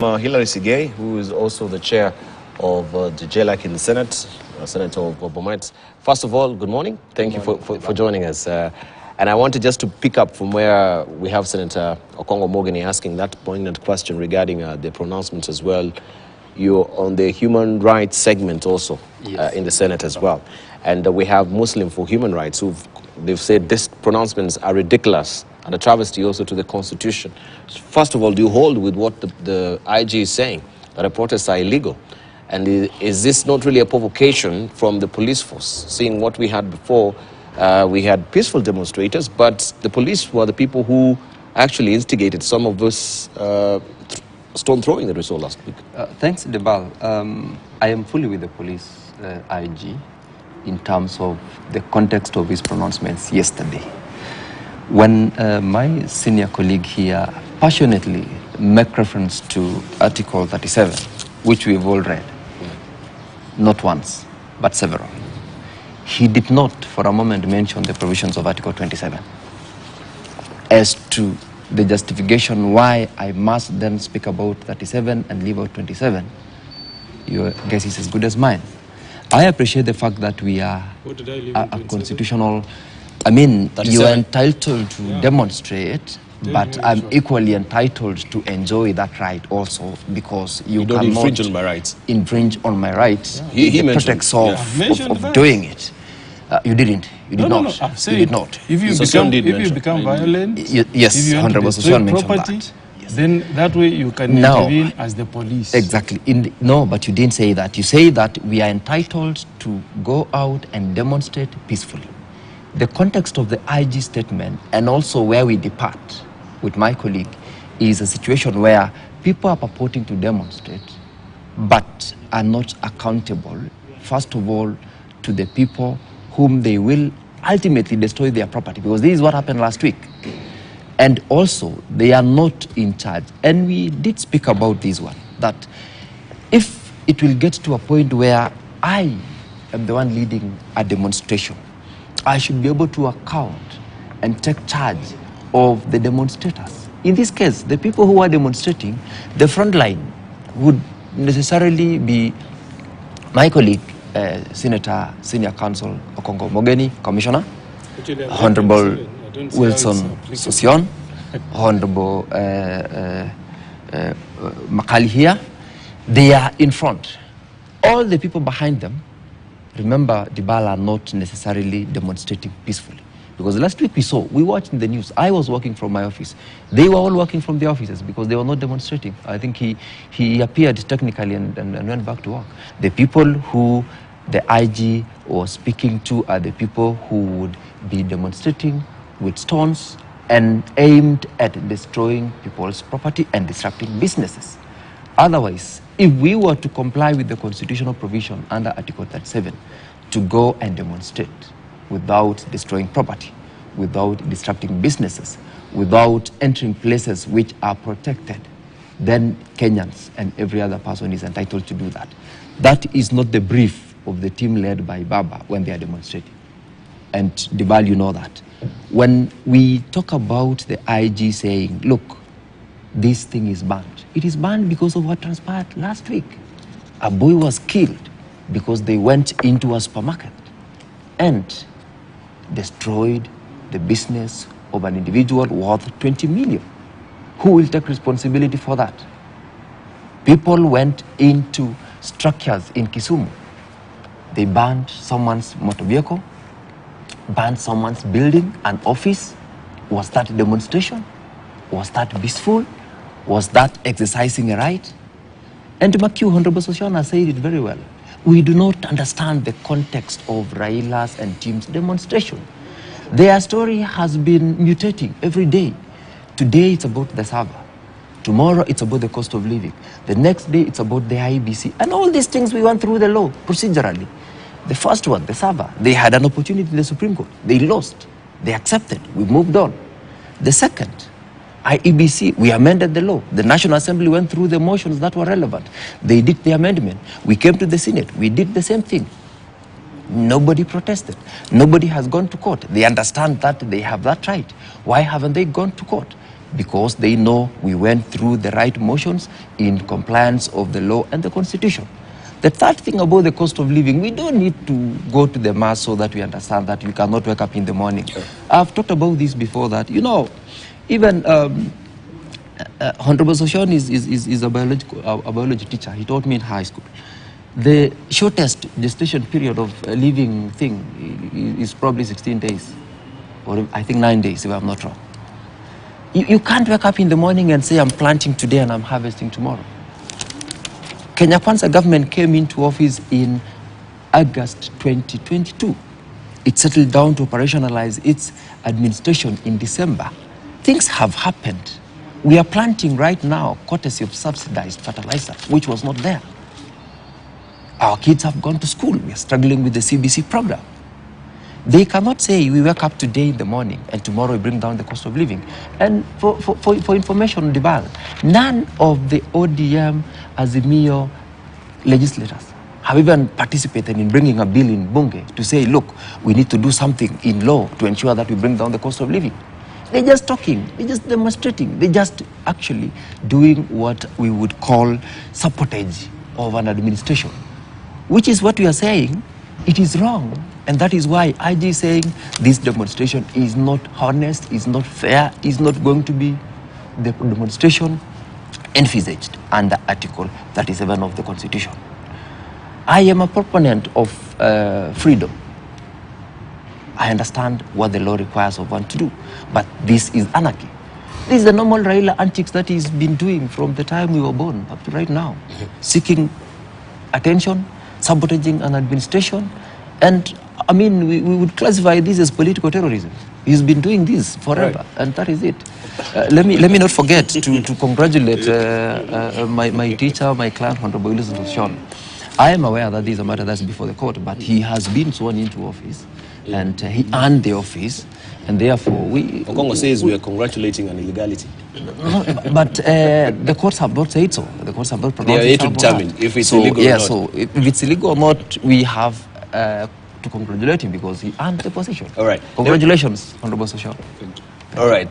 Hilary Sigei, who is also the chair of the JLAC in the Senate, Senator of Bomet. First of all, good morning. Thank you for joining us. And I wanted just to pick up from where we have Senator Okongo Mogeni asking that poignant question regarding the pronouncements as well. You're on the human rights segment also in the Senate as well. And we have Muslim for Human Rights they've said these pronouncements are ridiculous and a travesty also to the Constitution. First of all, do you hold with what the IG is saying, that the protests are illegal? And is this not really a provocation from the police force, seeing what we had before? We had peaceful demonstrators, but the police were the people who actually instigated some of this stone throwing that we saw last week. Thanks, Debal. I am fully with the police IG in terms of the context of his pronouncements yesterday. When my senior colleague here passionately make reference to Article 37, which we've all read, not once, but several, he did not for a moment mention the provisions of Article 27 as to the justification why I must then speak about 37 and leave out 27. Your guess is as good as mine. I appreciate the fact that we are a constitutional, I mean, you are entitled to demonstrate, but I'm equally entitled to enjoy that right also, because you cannot infringe on my rights. Infringe on my rights. He the mentioned, pretext of doing it. You didn't. You did not. No, you did not. If you become violent, yes, if you want to destroy property, then that way you can intervene as the police. Exactly. No, but you didn't say that. You say that we are entitled to go out and demonstrate peacefully. The context of the IG statement, and also where we depart with my colleague, is a situation where people are purporting to demonstrate, but are not accountable, first of all, to the people whom they will ultimately destroy their property, because this is what happened last week. And also, they are not in charge. And we did speak about this one, that if it will get to a point where I am the one leading a demonstration, I should be able to account and take charge of the demonstrators. In this case, the people who are demonstrating, the front line would necessarily be my colleague, Senator Senior Counsel Okongo Mogeni, Commissioner, Honorable Wilson Sosion, Honorable Makali here. They are in front. All the people behind them, remember, Dibala are not necessarily demonstrating peacefully. Because last week we watched in the news. I was working from my office. They were all working from their offices because they were not demonstrating. I think he appeared technically and went back to work. The people who the IG was speaking to are the people who would be demonstrating with stones and aimed at destroying people's property and disrupting businesses. Otherwise, if we were to comply with the constitutional provision under Article 37 to go and demonstrate without destroying property, without disrupting businesses, without entering places which are protected, then Kenyans and every other person is entitled to do that. That is not the brief of the team led by Baba when they are demonstrating. And Dibal, you know that. When we talk about the IG saying, look, this thing is banned, it is banned because of what transpired last week. A boy was killed because they went into a supermarket and destroyed the business of an individual worth 20 million. Who will take responsibility for that? People went into structures in Kisumu. They burned someone's motor vehicle, burned someone's building, an office. Was that a demonstration? Was that peaceful? Was that exercising a right? And Makiu, Honorable Sosiana said it very well. We do not understand the context of Raila's and team's demonstration. Their story has been mutating every day. Today it's about the server. Tomorrow it's about the cost of living. The next day it's about the IBC. And all these things we went through the law procedurally. The first one, the server, they had an opportunity in the Supreme Court. They lost. They accepted. We moved on. The second, IEBC, we amended the law. The National Assembly went through the motions that were relevant. They did the amendment. We came to the Senate. We did the same thing. Nobody protested. Nobody has gone to court. They understand that they have that right. Why haven't they gone to court? because they know we went through the right motions in compliance of the law and the Constitution. The third thing about the cost of living, we don't need to go to the mass so that we understand that we cannot wake up in the morning. Sure. I've talked about this before, that, you know, even Honorable Soshon is a biology teacher. He taught me in high school. The shortest gestation period of a living thing is probably 16 days, or I think 9 days, if I'm not wrong. You can't wake up in the morning and say, I'm planting today and I'm harvesting tomorrow. Kenya Kwanza government came into office in August 2022. It settled down to operationalize its administration in December. Things have happened. We are planting right now courtesy of subsidized fertilizer, which was not there. Our kids have gone to school. We are struggling with the CBC program. They cannot say we wake up today in the morning and tomorrow we bring down the cost of living. And for information, Dibal, none of the ODM Azimio legislators have even participated in bringing a bill in Bunge to say, look, we need to do something in law to ensure that we bring down the cost of living. They're just talking, they're just demonstrating, they're just actually doing what we would call sabotage of an administration, which is what we are saying. It is wrong. And that is why IG is saying this demonstration is not honest, is not fair, is not going to be the demonstration envisaged under Article 37 of the Constitution. I am a proponent of freedom. I understand what the law requires of one to do, but this is anarchy. This is the normal Raila antics that he's been doing from the time we were born up to right now, seeking attention, sabotaging an administration, and I mean, we would classify this as political terrorism. He's been doing this forever, and that is it. Let me not forget to congratulate my teacher, my client, Honorable Soshon. I am aware that this is a matter that's before the court, but he has been sworn into office, and he earned the office, and therefore we... Okongo says we are congratulating an illegality. No, but the courts have not said so. The courts have not pronounced. They are yet to determine if it's illegal or not. So if it's illegal or not, we have to congratulate him because he earned the position. All right. Congratulations, Honorable Soshon. All right.